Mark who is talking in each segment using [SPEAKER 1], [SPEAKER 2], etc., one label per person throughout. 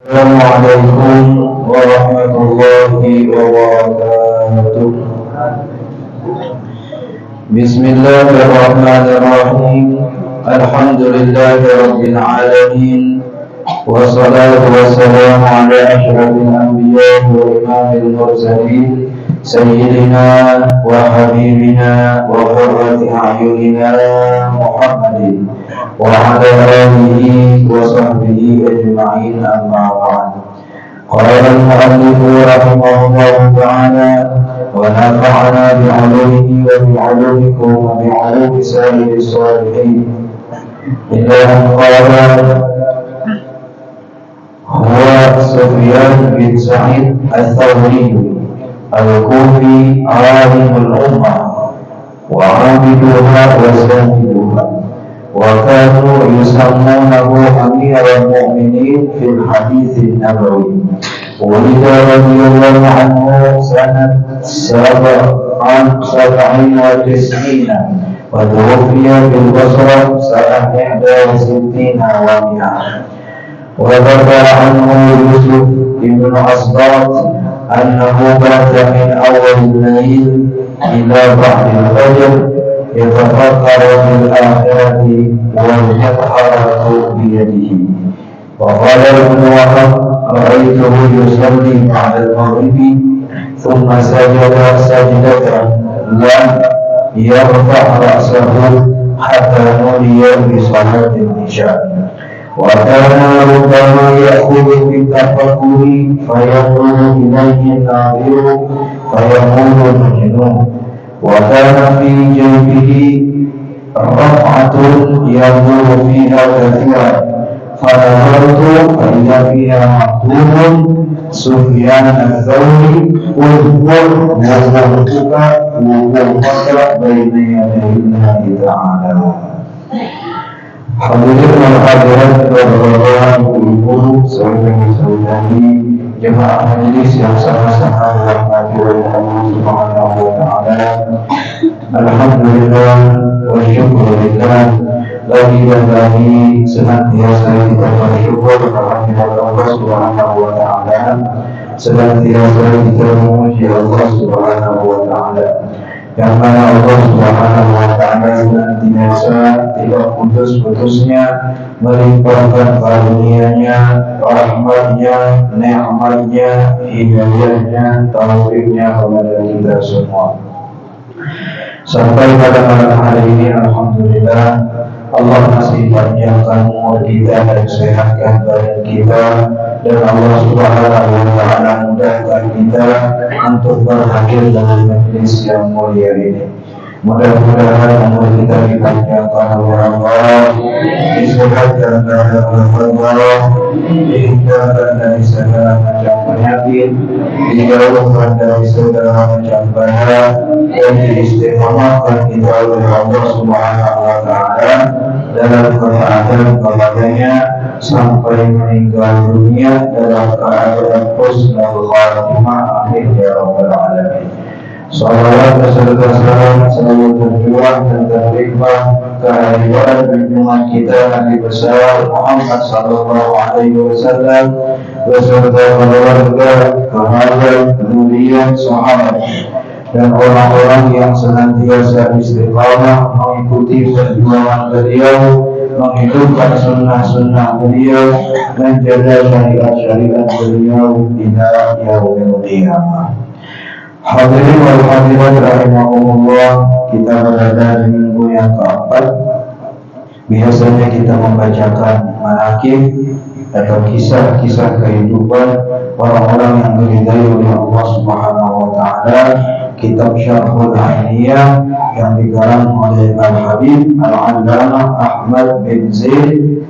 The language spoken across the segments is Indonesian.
[SPEAKER 1] Assalamualaikum warahmatullahi wabarakatuh. Bismillahirrahmanirrahim. Alhamdulillahi rabbil alamin. Wassalatu wassalamu ala asyrafil anbiya'i wa imamil mursalin sayyidina wa habibina wa qurrati a'yunina Muhammadin wa ala alihi wa sahbihi ajma'in, amma ba'd. Qala al-mu'allif rahimahullahu ta'ala wa nafa'ana bi'ulumihi wa bi'ulumikum wa bi'ulumi sayyidis salihin. Ila qala huwa Sufyan bin Sa'id al-Thawri al-Kufi alimul ummah wa 'abiduha wa zahiduha, wa kanu yusammunahu amirul mu'minin fil hadits an-nabawi. Walida radhiyallahu anhu sanat 97 wa tuwfiya bil Basrah sanat 61 wa 100. وذكر عنه يوسف بن أسباط أنه بات من أول الليل إلى بعد الفجر يتفكر في الآخرة والمطهرة بيده. وقال ابن وهب رأيته يصلي بعد المغرب ثم سجد سجدة لم يرفع رأسه حتى نودي بصلاة العشاء. وكان ربما يأخذ بالتفكر فينظر إليه الناظر فيقول مجنون. وكان في جيبه رفعة ينظر فيها كثيرا، فنظرت فإذا فيها مكتوب سفيان الثوري اذكر وضوءك وضوءك بين يدي الله تعالى. Hadirin dan hadirat berbahagia ibu-ibu, saudari-saudari, jemaah majelis yang sama-sama dirahmati oleh Allah Subhanahu wa taala. Alhamdulillah wa syukurillah, lagi dan lagi senantiasa kita bersyukur kehadirat Allah Subhanahu wa taala, senantiasa kita memuji Allah Subhanahu wa taala, yang mana Allah Subhanahu wa ta'ala senantiasa tidak putus-putusnya melimpahkan karunia-Nya, rahmat-Nya, nikmat-Nya, hidayah-Nya, taufiknya kepada kita semua. Sampai pada malam hari ini, alhamdulillah, Allah masih panjangkan umur kita dan sehatkan badan kita, dan Allah Subhanahu wa ta'ala mudahkan kita untuk berhadir dalam majlis yang mulia ini. Mudah-mudahan umur kita dipanjangkan oleh Allah, disehatkan dari Allah, dihindarkan dari segala macam penyakit, dijauhkan dari segala macam bahaya, dan diistiqomahkan kita oleh Allah Subhanahu wa ta'ala dalam ketaatan kepadanya sampai meninggal dunia dalam keadaan husnul khatimah. Amin ya rabbal alamin. Salawat beserta salam selalu terjuang dan terlimpah kehadiran junjungan kita Nabi besar Muhammad sallallahu alaihi wasallam beserta keluarga, kerabat, kemudian sahabat dan orang-orang yang senantiasa istiqamah mengikuti perjuangan beliau, menghidupkan sunnah-sunnah beliau, menjaga syariat-syariat beliau hingga yaumil qiyamah. Hadirin wal hadirat rahimahumullah, kita berada di minggu yang keempat. Biasanya kita membacakan manaqib atau kisah-kisah kehidupan orang-orang yang diridai oleh Allah Subhanahu wa taala, kitab Syarhul Ainiyah yang dikarang oleh Al-Habib Al-Allamah Ahmad bin Zaid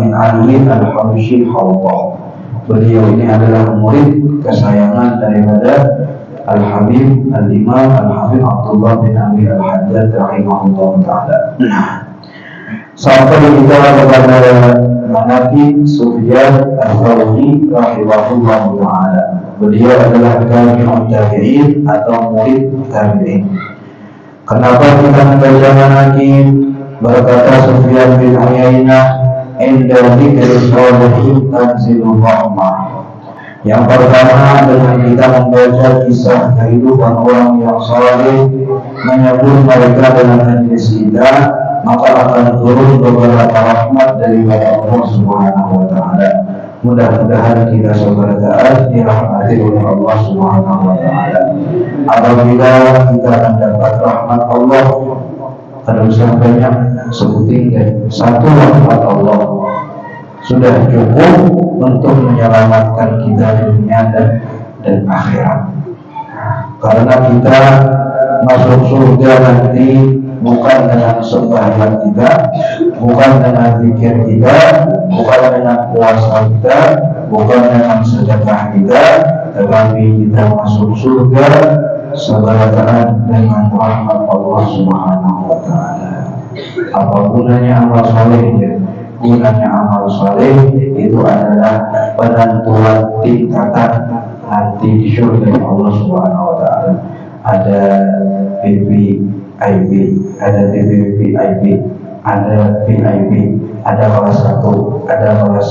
[SPEAKER 1] bin Ali Al-Habsyi Hawwah. Beliau ini adalah murid kesayangan daripada Al-Habib Al-Imam Al-Habib Abdullah bin Abi Al-Haddad rahimahullah ta'ala. Sampai kita kepada manaqib Sufyan al-Thawri rahimahullah ta'ala. Beliau adalah tabi'un tabi'in atau murid tabi'in. Kenapa kita membaca manaqib? Berkata Sufyan bin Uyainah, inda dzikri sholihin tanzilur rahmah. Yang pertama, dengan kita membaca kisah kehidupan orang yang saleh, menyebut mereka dengan majelis kita, maka akan turun beberapa rahmat daripada Allah Subhanahu wa Ta'ala. Mudah-mudahan kita semua taat dirahmati oleh Allah Subhanahu wa Ta'ala. Apabila kita akan dapat rahmat Allah, ada usaha banyak sebutin satu rahmat Allah sudah cukup untuk menyelamatkan kita dunia dan akhirat. Karena kita masuk surga nanti bukan dengan sembahyang kita, bukan dengan zikir kita, bukan dengan puasa kita, bukan dengan sedekah kita, tetapi kita masuk surga sebalataan dengan rahmat Allah Subhanahu wa Ta'ala. Apa gunanya amal soleh? Gunanya amal soleh itu adalah penentuan tingkatan nanti di surga Allah Subhanahu wa Ta'ala. Ada VIP, ada VIP, ada VIP, ada kelas 1, ada kelas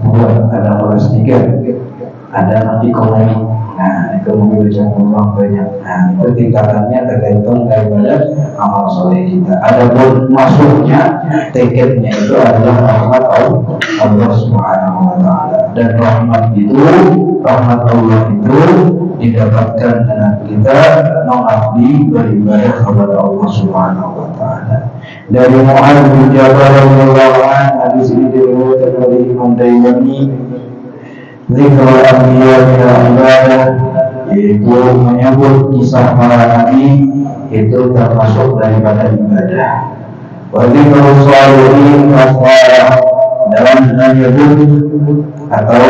[SPEAKER 1] 2, ada kelas 3, ada nanti ekonomi. Nah, ekonomi berjangkauan banyak. Nah, itu tingkatannya tergantung daripada amal soleh kita. Adapun masuknya, tiketnya itu adalah rahmat Allah Subhanahu wa Ta'ala. Dan rahmat Allah itu didapatkan dengan kita mengabdi beribadah kepada Allah Subhanahu wa Ta'ala. Dari Mu'adz bin Jabal radhiyallahu anhu, hadis ini diriwayatkan dari Imam Dailami, zikrul anbiya ila ibadah, yaitu menyebut kisah para nabi itu termasuk daripada ibadah. Wa zikrul sholihin kafarah, dalam menyebut atau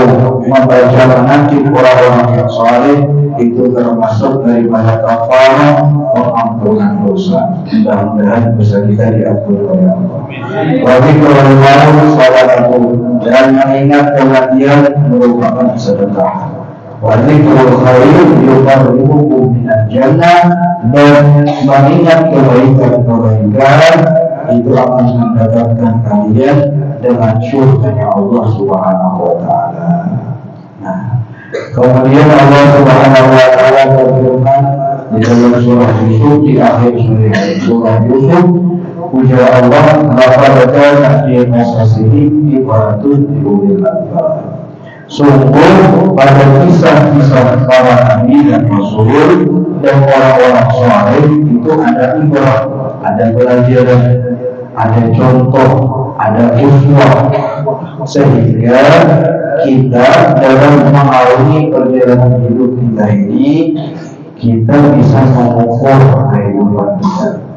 [SPEAKER 1] membaca menakib orang-orang yang saleh itu termasuk daripada kafarah, pengampunan dosa. Mudah-mudahan dosa kita diampuni oleh Allah. Wa zikrul maut salatu, dan mengingat kematian merupakan sedekah. Wa zikrul khair yuqarribukum minal jannah, dan mengingat kebaikan itu akan mendapatkan kalian dengan surganya Allah Subhanahu wa Ta'ala. Nah, kemudian Allah Subhanahu wa Ta'ala berfirman di dalam surah Yusuf, di akhir surah Yusuf, ujar Allah, laqad kana fi qasasihim ibratun li ulil albab. Sungguh pada kisah-kisah para nabi dan rasul dan orang-orang saleh itu ada ibrah, ada pelajaran, ada contoh, ada uswah, sehingga kita dalam mengarungi perjalanan hidup kita ini, kita bisa mengukur kehidupan kita.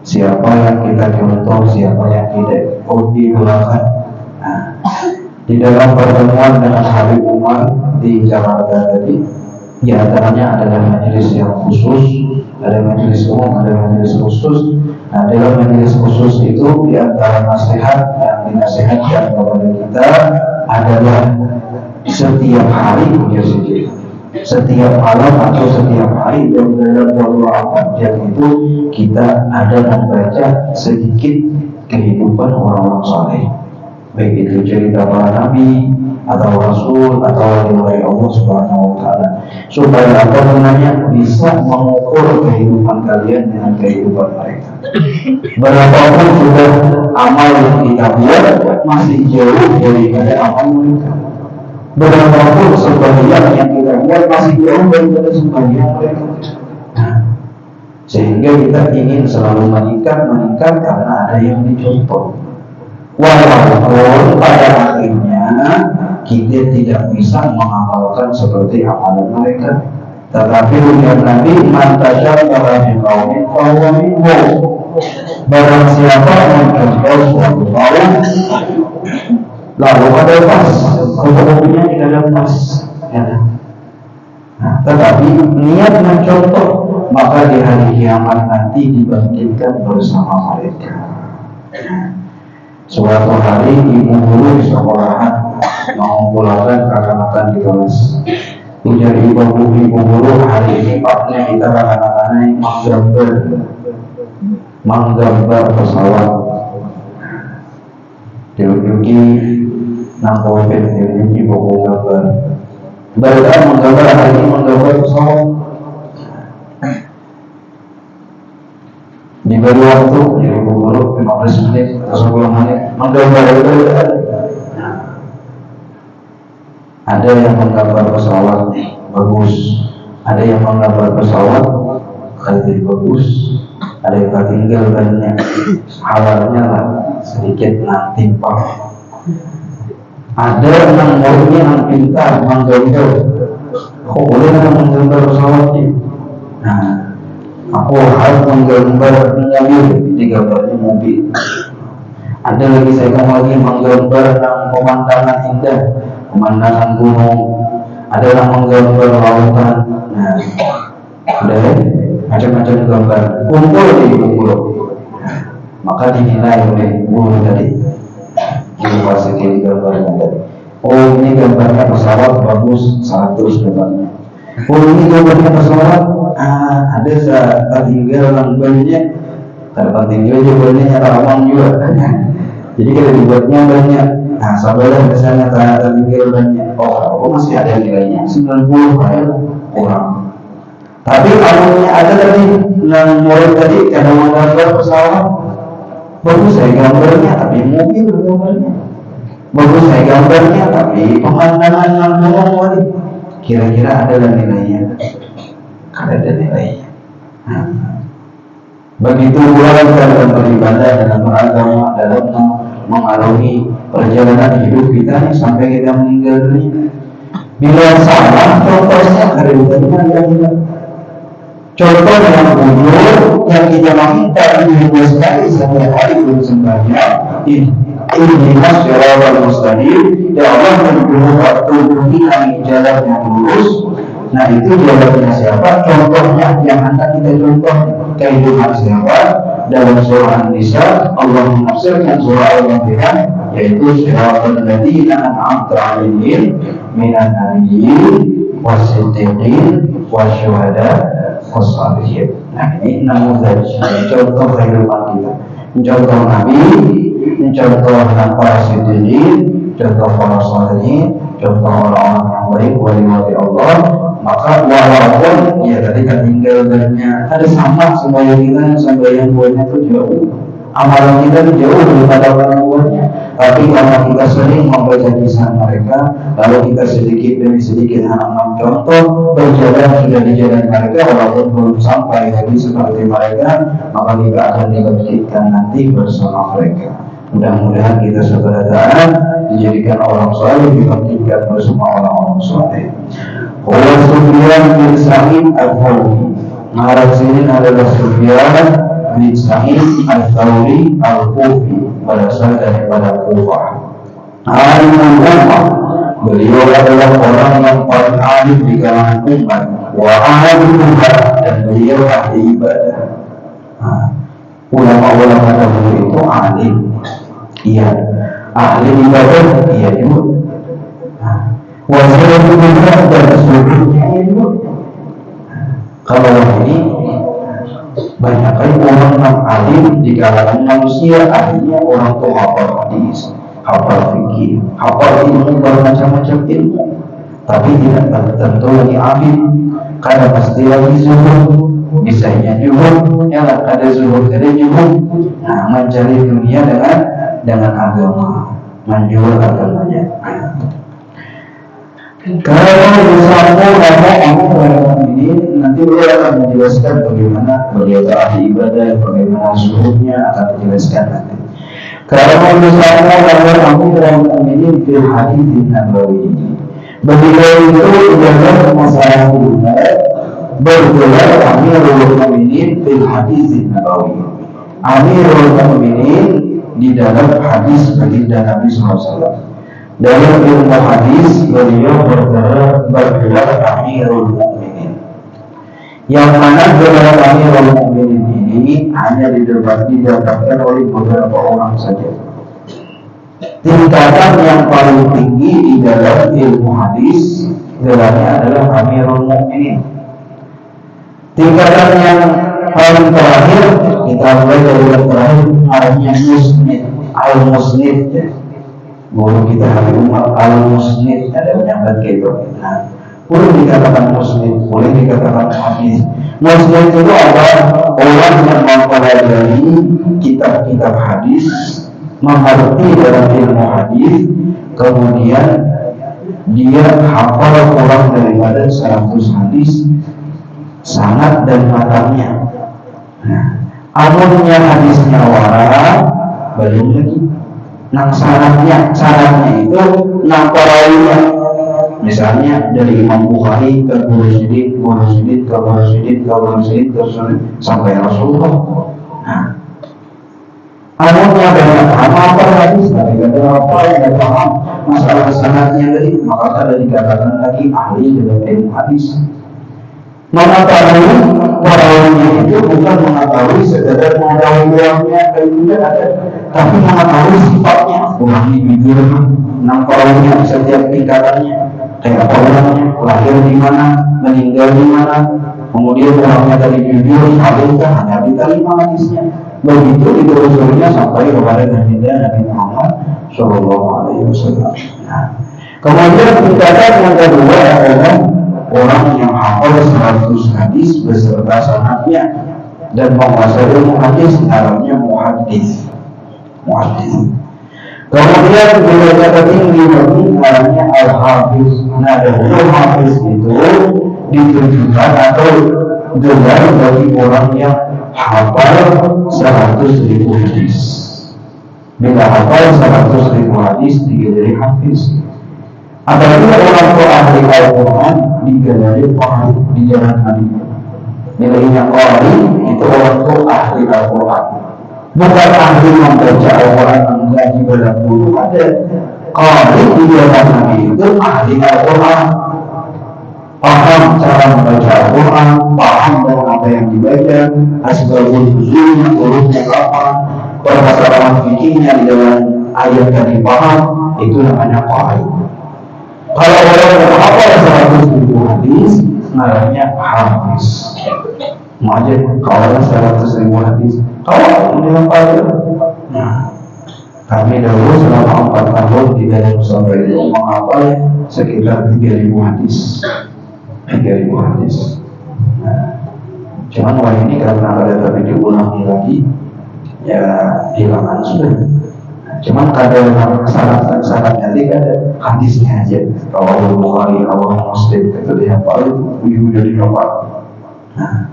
[SPEAKER 1] Siapa yang kita contoh, siapa yang tidak idolakan. Nah, di dalam pertemuan dengan Habib Umar di Jakarta tadi, di antaranya adalah majelis yang khusus, ada majelis umum, ada majelis khusus. Nah, dalam majelis khusus itu di antara nasihat yang dinasihatkan kepada kita adalah setiap hari punya zikir, setiap malam atau setiap hari dan dalam 24 jam itu kita ada membaca sedikit kehidupan orang-orang saleh, baik itu cerita para nabi atau rasul atau wali Allah Subhanahu wa Ta'ala, supaya apa namanya bisa mengukur kehidupan kalian dengan kehidupan mereka. Berapapun sudah amal yang kita buat masih jauh daripada amal mereka. Berapapun sembahyang yang kita buat masih jauh daripada sembahyang mereka. Sehingga kita ingin selalu meningkat karena ada yang dicontoh. Walaupun pada akhirnya kita tidak bisa mengamalkan seperti amalan mereka, tetapi ujar Nabi, man tashabbaha biqaumin fahuwa minhum. Barang siapa mencontoh suatu kaum, lalu ada pas, hukumnya tidak ada pas. Ya. Nah, tetapi niat mencontoh, maka di hari kiamat nanti dibangkitkan bersama mereka. Suatu hari ibu guru di sekolahan mengumpulkan kakak-kakak di kelas. Ujar ibu guru, hari ini paknya kita kakak-kakaknya menggambar pesawat. diujuki nang pulpen, diujuki buku gambar. Mereka menggambar hari ini menggambar pesawat. Diberi waktu, jadi guru 15 menit atau 10 menit menggambar itu. Ada yang menggambar pesawat bagus, ada yang menggambar pesawat kali bagus, ada yang tertinggalkannya halalnya lah sedikit timpang. Ada yang muridnya yang pintar menggambar, kok boleh kan menggambar pesawat ini? Nah, aku harus menggambar mobil, digambarnya mobil. Ada lagi saya lagi menggambar pemandangan indah, pemandangan gunung. Ada yang menggambar lautan. Nah, ada macam-macam gambar kumpul di guru, maka dinilai oleh guru tadi. Guru pasti gambarnya tadi. Oh, ini gambarnya pesawat bagus, 100 gambarnya. Oh, ini gambarnya pesawat ada tertinggal lambannya, tertinggal juga banyak rawang juga. Jadi kalau dibuatnya banyak, nah sabarlah misalnya tertinggal banyak, oh masih ada nilainya 90 kurang. Tapi kalau ada tadi yang murid tadi karena menggambar pesawat, bagus saya gambarnya, tapi mobil gambarnya, bagus saya gambarnya, tapi pemandangan yang gunung kira-kira ada nilainya. Ada nilainya. Begitu pula dalam beribadah, dalam beragama, dalam mengalami perjalanan hidup kita sampai kita meninggal dunia. Bila salah, contohnya ada yang contoh yang bujur yang kita minta ini sekali setiap hari bersembahyang. Ini masyarakat mustahil. Ya Allah menunjukkan waktu kita jalan yang lurus. Nah itu jawabannya siapa? Contohnya yang akan kita contoh kehidupan siapa? Dalam surah An-Nisa Allah menafsirkan surah Al-Fatihah yaitu siratal ladzina an'amta 'alaihim minan nabiyyin wasiddiqin wasyuhada wassalihin. Nah ini namanya contoh kehidupan kita, contoh Nabi, contoh para siddiqin, contoh para salihin, contoh orang-orang yang baik wali-wali Allah. Maka walaupun ya tadi tinggal banyak, ada sama sembahyang kita sembahyang buahnya itu jauh, amalan kita itu jauh daripada amalan buahnya. Tapi karena kita sering membaca kisah mereka, lalu kita sedikit demi sedikit anak contoh berjalan sudah di jalan mereka, walaupun belum sampai lagi seperti mereka, maka kita akan dibangkitkan nanti bersama mereka. Mudah-mudahan kita segera taat dijadikan orang saleh, dibangkitkan bersama orang-orang saleh. Oleh Sufyan bin Sa'id Al-Thawri. Ngarang sini adalah Sufyan bin Sa'id Al-Thawri Al-Kufi, berasal daripada Kufah. Alimul ummah, beliau adalah orang yang paling alim di kalangan umat. Wa ahli ibadah, dan beliau ahli ibadah. Ulama-ulama dahulu itu alim, iya. Ahli ibadah, iya juga. Wajib juga dan seluruhnya itu. Kalau ini banyak kali orang yang alim di kalangan manusia, akhirnya orang tua hafal hadis, hafal fikih, hafal ilmu bermacam-macam ilmu, tapi tidak tentu lagi alim, karena pasti lagi zuhud, misalnya juga, ya ada zuhud, ada juga, nah mencari dunia dengan agama, menjual agamanya. Kalau bersama orang ini nanti beliau akan menjelaskan bagaimana beliau ahli ibadah, bagaimana zuhudnya akan dijelaskan nanti. Kalau bersama orang ini fil hadis nabawi, beliau itu dalam masalah dunia bergelar Amirul Mukminin fil hadis nabawi. Amirul Mukminin di dalam hadis baginda Nabi SAW. Dalam ilmu hadis beliau bergelar Amirul Mukminin. Yang mana gelar Amirul Mukminin ini hanya didapatkan oleh beberapa orang saja. Tingkatan yang paling tinggi di dalam ilmu hadis gelarnya adalah Amirul Mukminin. Tingkatan yang paling terakhir kita mulai dari yang terakhir namanya Musnid, Al-Musnid. Guru kita Habib Umar al-Musnid ada penyampaian gitu. Nah, boleh dikatakan musnid, boleh dikatakan hadis. Musnid itu adalah orang yang mempelajari kitab-kitab hadis, mengerti dalam ilmu hadis, kemudian dia hafal kurang daripada 100 hadis, sanad dan matanya. Nah, amunnya hadisnya warak, belum lagi. Nah, syaratnya itu perawinya. Misalnya dari Imam Bukhari ke Guru Sidin, terus sampai Rasulullah. Nah, amunnya banyak apa hadis, tapi ada apa yang paham masalah sanadnya tadi, maka ada dikatakan lagi ahli dalam ilmu hadis. Mengetahui perawinya itu bukan mengetahui sekedar mengetahui orangnya ada, tapi mengetahui sifatnya. Orang ini jujur, perawinya setiap tingkatannya, kayak apa orangnya, lahir di mana, meninggal di mana, kemudian orangnya tadi jujur, salihkah, hanya diterima hadisnya. Begitu ditelusurinya sampai kepada Nabi Muhammad Shallallahu Alaihi Wasallam. Nah, kemudian tingkatan yang kedua adalah orang yang hafal 100 hadis beserta sanadnya dan menguasai ilmu hadis, namanya muhaddis. Kemudian derajat tertinggi lagi namanya al-hafiz. Nah, al-hafiz itu ditujukan atau gelar bagi orang yang hafal 100.000 hadis. Bila hafal 100.000 hadis digelar hafiz. Apalagi orang tua ahli Al-Quran digelari qari di jalan Nabi. Nilainya qari itu orang tua ahli Al-Quran. Bukan ahli membaca Al-Quran mengaji pada guru ada. Qari di jalan Nabi itu ahli Al-Quran. Paham cara membaca Al-Quran, paham dengan apa yang dibaca, asbabul nuzulnya, urutnya kapan, permasalahan fikihnya di dalam ayat tadi paham, itu namanya qari. Kalau orang yang hafal 100.000 hadis, namanya hafiz. Mau aja kalau 100.000 hadis, kalau dihafal. Nah, kami dahulu selama 4 tahun di dalam sampai itu menghafal sekitar 3.000 hadis. 3.000 hadis. Nah, cuman wah ini karena ada tapi diulangi lagi, ya hilangan sudah. Cuman kadang syarat tadi ada hadisnya aja. Rawahul Bukhari, rawahul Muslim itu dihafal itu jadi hafal. Nah,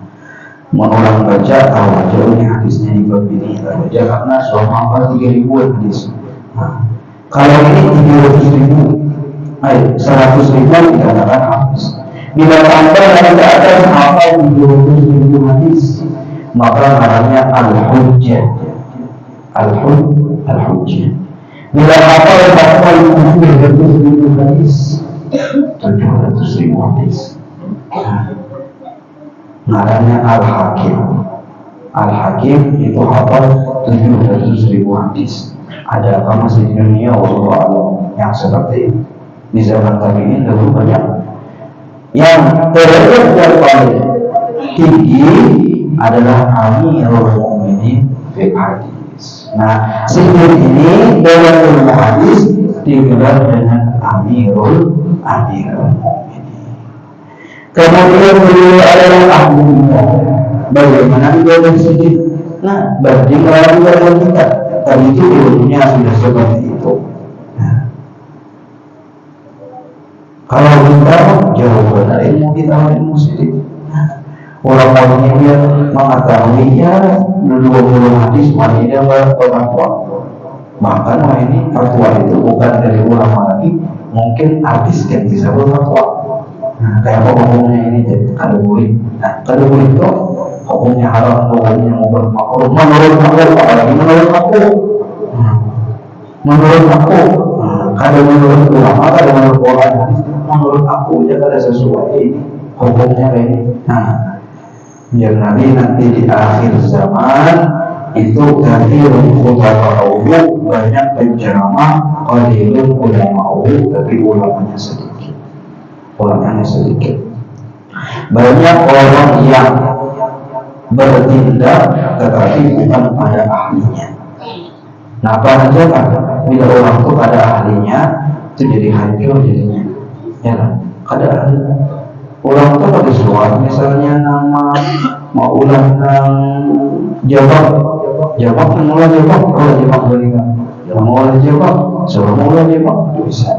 [SPEAKER 1] mengulang baca tahu aja ini hadisnya di bab ini aja karena selama hafal 3.000 hadis. Nah, kalau ini 300.000, 100.000 dikatakan hadis. Bila sampai dari ke atas hafal 300.000 hadis, maka namanya al-hujjah. Al-hujjah. Bila hafal 700.000 hadis, 700.000 hadis. Namanya al-hakim. Al-hakim itu hafal 700.000 hadis. Ada apa masih di dunia wallahu a'lam yang seperti ini? Di zaman kami ini dahulu banyak. Yang derajat yang paling tinggi adalah Amirul Mukminin fil hadis. Nah, sehingga ini dalam ilmu hadis digelar dengan Amirul Mukminin. Kemudian beliau adalah ahli ibadah. Bagaimana ibadah sedikit? Nah, banding orang ibadah kita. Tadi itu ilmunya sudah seperti itu. Nah, kalau kita jauh dari ilmu kita ilmu sedikit. Nah, orang-orangnya dia mengetahui ya 20 hadis wanita berfatwa. Bahkan ini fatwa itu bukan dari ulama lagi, mungkin artis yang bisa berfatwa. Nah, kayak apa hukumnya ini jadi kadubuli. Nah, kadubuli itu hukumnya haram, hukumnya makruh. Menurut aku, apalagi menurut aku. Menurut aku, kadang menurut ulama, kadang menurut Quran. Menurut aku ya ada sesuai ini hukumnya kayak ini. Nah, biar nanti di akhir zaman itu kathirun khutaba'u, banyak penceramah, qalilun ulama'u, tapi ulamanya sedikit. Banyak orang yang bertindak tetapi bukan pada ahlinya. Nah, apa saja kan? bila orang tuh ada ahlinya itu jadi hancur jadinya, ya kan? Ada ahli orang tuh pada suara misalnya nama mau ulang nang jawab mulai jawab kalau jawab berikan mulai jawab suruh mulai jawab bisa.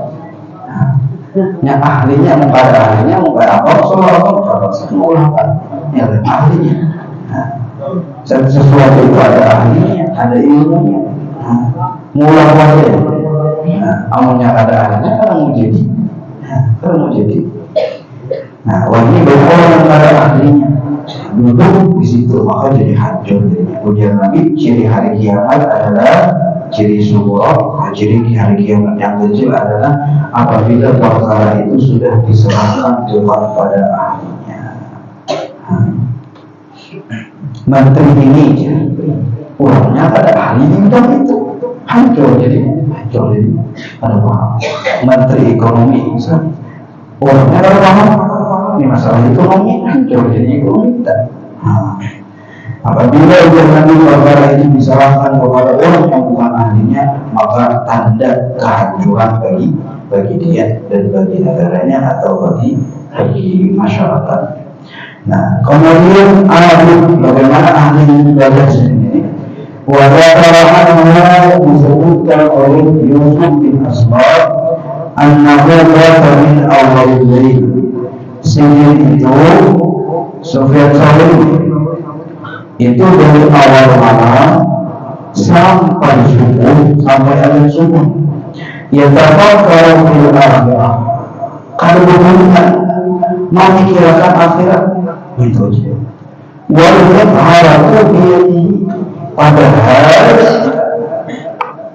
[SPEAKER 1] Yang ahlinya mau ada ahlinya mau apa soal apa semua ulangkan ya ahlinya. Sesuatu itu ada ahlinya, ada ilmunya. Mulai aja. Amalnya ada ahlinya kan mau jadi. Nah, ini berkorban pada ahlinya. Duduk di situ maka jadi hancur. Kemudian Nabi ciri hari kiamat adalah ciri subuh, ciri hari kiamat yang kecil adalah apabila perkara itu sudah diserahkan kepada ahlinya. Menteri ini orangnya pada ahli bidang itu hancur jadi ada paham. Menteri ekonomi misalnya orangnya ada paham ini masalah ekonomi hancur jadi ekonomi kita. Apabila nanti perkara itu diserahkan kepada orang yang bukan ahlinya, maka tanda kehancuran bagi dia dan bagi negaranya atau bagi masyarakat. Nah, kemudian ahli bagaimana ahli ibadah sendiri? Wajah disebutkan oleh Yusuf bin Asbab, an-nahu min awal lail. Sehingga itu Sufyan Tsauri itu dari awal malam sampai subuh, sampai azan subuh. Ya tafakkaru fil akhirah. Kalau berhubungan memikirkan akhirat itu aja. Walaupun harapu diri padahal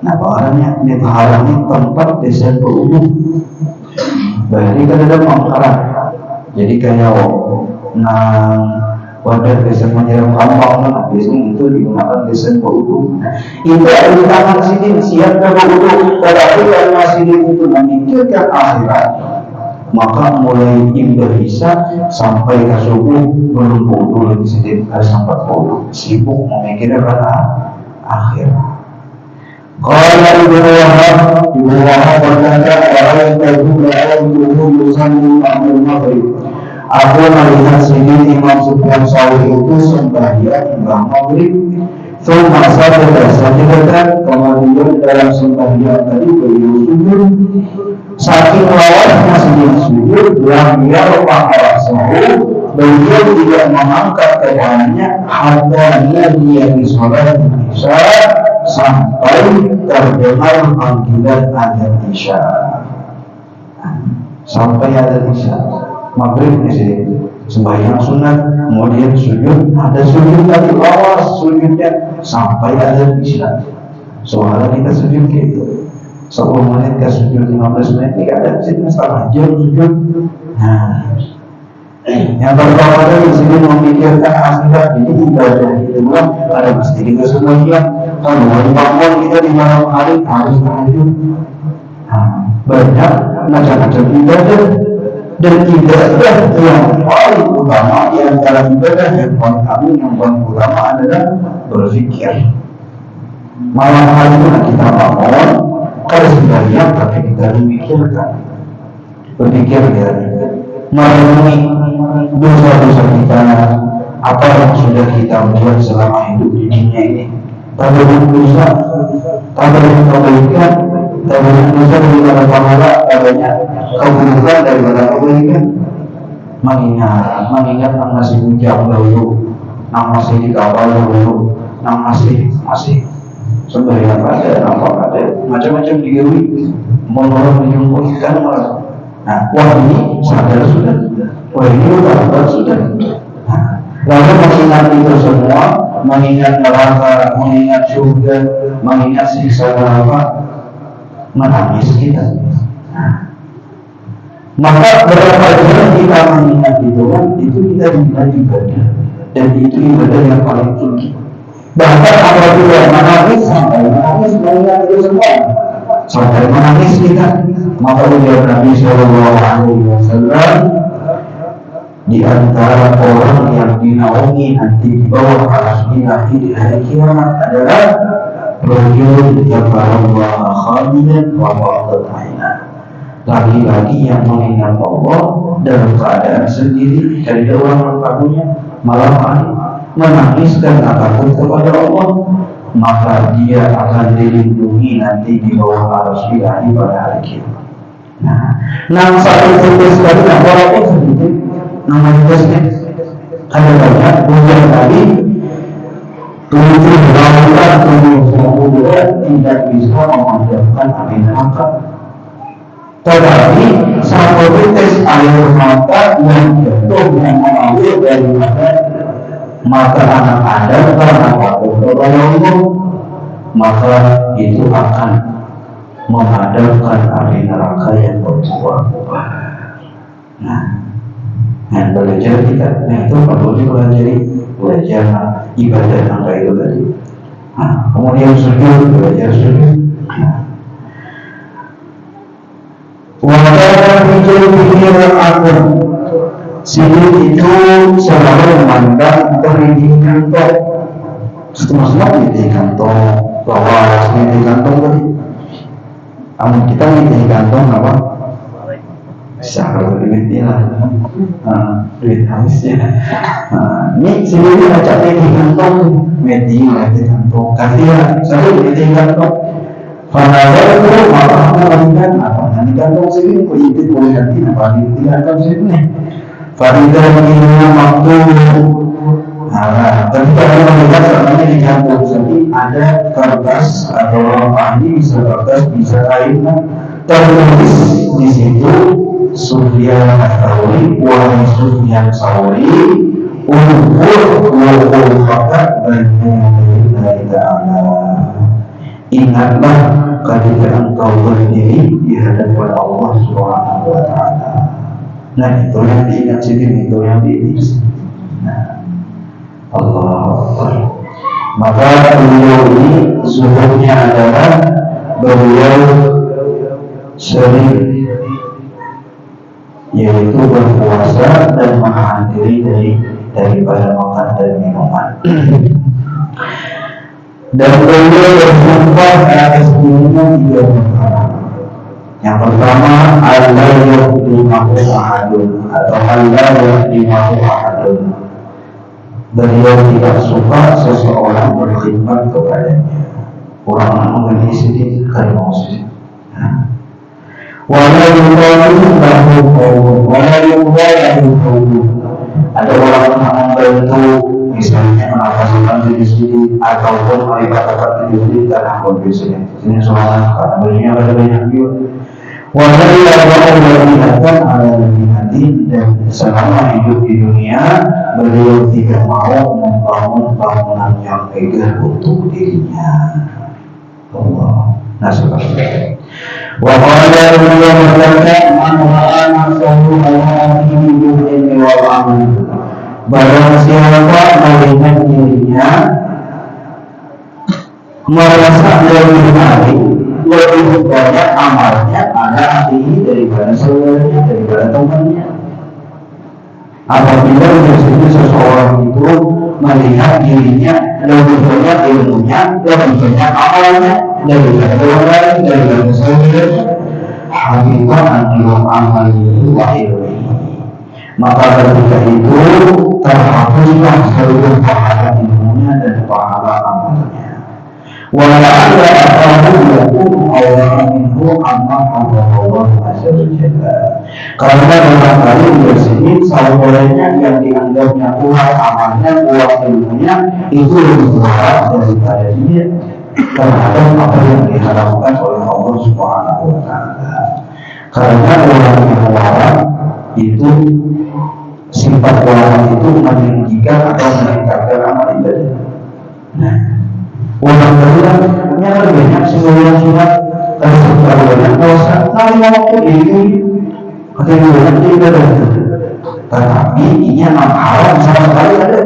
[SPEAKER 1] nah barangnya ini tempat desa berumum. Bari kan ada mangkaran. Jadi kayak wadah desa menyeram kampung biasanya itu digunakan desa berumum. Itu ada di tangan sini siap berumum. Tetapi kalau masih itu memikirkan akhirat, maka mulai ibadah Isya sampai ke subuh belum wudu lagi sedikit sampai wudu sibuk memikirkan akhirat. Qala Ibnu Wahab berkata orang terbuka untuk urusan maghrib. Aku melihat sini Imam Sufyan Tsauri itu sembahyang maghrib. Semua saja kemudian dalam sembahyang tadi beliau sujud. Saking lawasnya sedang sujud, lam yarfa' ra'sahu, beliau tidak mengangkat kepalanya hatta dia di salat Isya sampai terdengar panggilan azan Isya. Sampai azan Isya. Maghrib di sini sembahyang sunat, kemudian sujud, ada sujud lagi lawas sujudnya sampai azan Isya. Soalnya kita sujud gitu. 10 menit ke sujud 15 menit tidak ada sini setengah jam sujud. Nah, yang pertama di sini memikirkan akhirat ini ibadah itu ada mesti kita semuanya. Kalau bangun kita di malam hari harus tahajud. Banyak macam-macam ibadah dan ibadah yang paling utama di antara ibadah yang paling utama adalah berzikir. Malam hari kita bangun kalau sebenarnya tapi kita berpikir ya merenungi dosa-dosa kita, apa yang sudah kita buat selama hidup di dunia ini, tabaran dosa, tabaran kebaikan, tabaran dosa daripada pahala, adanya keburukan daripada kebaikan. Mengingat yang masih bujang dahulu, yang masih dikawal dahulu, yang masih sebenarnya ada, nampak ada macam-macam diri menurut menyembunyikan malah. Nah, wah ini sadar sudah, wah ini udah sudah. Lalu mengingat itu semua, mengingat neraka, mengingat surga, mengingat siksa neraka, menangis kita. Maka berapa jam kita mengingat itu kita dibilang ibadah, dan itu ibadah yang paling tinggi. Bahkan apabila menangis mengingat itu semua sampai menangis kita, maka ujar Nabi Sallallahu Alaihi Wasallam di antara orang yang dinaungi nanti di bawah aras di hari kiamat adalah rajul dzakarallaha khalidan wa fadhat aina. Lagi-lagi yang mengingat Allah dalam keadaan sendiri dari orang tahunya malah menangis karena takut kepada Allah, maka dia akan dilindungi nanti di bawah arsy Ilahi pada hari kiamat. Nah, satu tulis tadi walaupun sedikit nama tulisnya ada banyak bukan tadi 7 lautan 7 samudera tidak bisa memadamkan api neraka. Tetapi satu tetes air mata yang jatuh yang mengalir dari mata anak Adam karena takut kepada Allah, maka itu akan memadamkan api neraka yang bertuah-tuah. Nah, belajar kita, itu perlu dipelajari, belajar ibadah angka itu tadi. Kemudian sujud, belajar sujud. Walaupun pikir aku sujud itu selalu memandang dari kantong, semua di kantong, bahwa di kantong tadi. Kita di kantong apa? Kalau duitnya lah, duit habisnya. Ini sendiri acak di kantong, media di kantong, kasihan, selalu di kantong. Padahal itu malah melakukan apa? Di kantong sini kok itu boleh nanti apa di kantong sini? Faridah ini waktu. Tapi kalau melihat sebenarnya di kantong sini ada kertas atau ahli bisa kertas bisa kain tertulis di situ Sufyan Tsauri, wahai Sufyan Tsauri, ulul fakat baina ta'ala. Ingatlah ketika engkau berdiri di hadapan Allah Subhanahu wa Ta'ala. Nah, itu yang diingat sini, itu yang diingat. Allah. Maka beliau ini zuhudnya adalah beliau sering yaitu berpuasa dan menahan diri daripada makan dan minuman. Dan beliau bersumpah atas dirinya 3 perkara. Yang pertama, Allah yahdimahu ahadun atau Allah yahdimahu ahadun. Beliau tidak suka seseorang berkhidmat kepadanya. Orang mengenai sini kalau mau sini. Wala yuqalu lahu qawlun, wala yuqalu qawlun. Ada orang yang membantu, misalnya menafaskan diri sendiri ataupun melibatkan diri sendiri karena kondisi ini soalnya karena bajunya ada banyak juga. Wala yuqalu ala dinati, dan selama hidup di dunia beliau tidak mau membangun bangunan yang megah untuk dirinya. Allah. Nah, seperti itu. Wa qala beliau berkata, man ra'a nafsahu ala dinihi wa amal. Barang siapa melihat dirinya merasa lebih baik, lebih banyak amalnya ada hati daripada saudaranya, daripada temannya. Apabila misalnya seseorang itu melihat dirinya lebih banyak ilmunya, lebih banyak amalnya daripada orang lain, daripada saudaranya, habibah anilum amali wa ilmihi, maka ketika itu terhapuslah seluruh pahala ilmunya dan pahala amalnya. Wala ada apa-apa yakun Allah minhu amma Allah azza wa jalla. Karena barangkali di sini saudaranya yang dianggapnya kuat amalnya, kuat ilmunya itu lebih kuat daripada dia terhadap apa yang diharapkan oleh Allah Subhanahu wa Ta'ala. Karena orang yang warak itu sifat warak itu meninggikan atau meningkatkan amal ibadah. Nah, orang berulangnya banyak semua surat tersebar banyak puasa, tapi waktu itu katanya banyak ibadah. Tetapi ini enam haram sama sekali ada,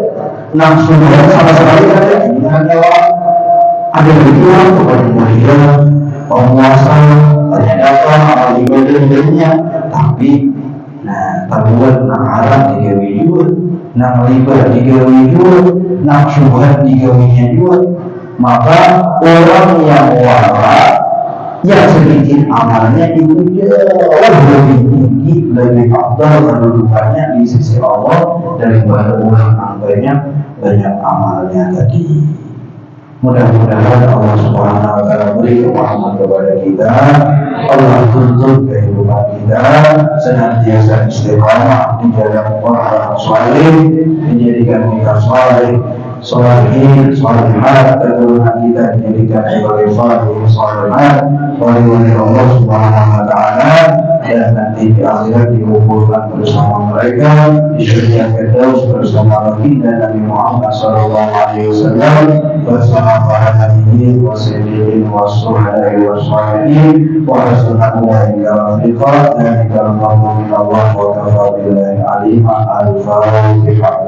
[SPEAKER 1] 6 sunnah sama sekali ada. Ini ada berjuang kepada mulia, penguasa, ternyata amal ibadahnya, tapi tabuat nak haram digawi juga, nak riba digawi juga, nak syubhat digawinya juga. Maka orang yang wara yang sedikit amalnya itu jauh lebih tinggi, lebih afdal kedudukannya di sisi Allah daripada orang banyak amalnya tadi. Mudah-mudahan Allah Subhanahu wa Ta'ala beri kepahaman kepada kita, Allah tuntut kehidupan kita senantiasa istiqamah di jalan orang saleh, menjadikan kita saleh, salihin, salihat, keturunan kita dijadikan sebagai salihin, salihat oleh Allah Subhanahu wa Ta'ala, dan nanti di akhirat dikumpulkan bersama mereka di surga Firdaus bersama baginda Nabi Muhammad sallallahu alaihi wasallam, bersama para nabiyin wa siddiqin wa syuhada'i wa sholihin wa hasuna ulaika rafiqa. Dan kita berdoa kepada Allah wa kafa billahi alima. Al-Fatihah.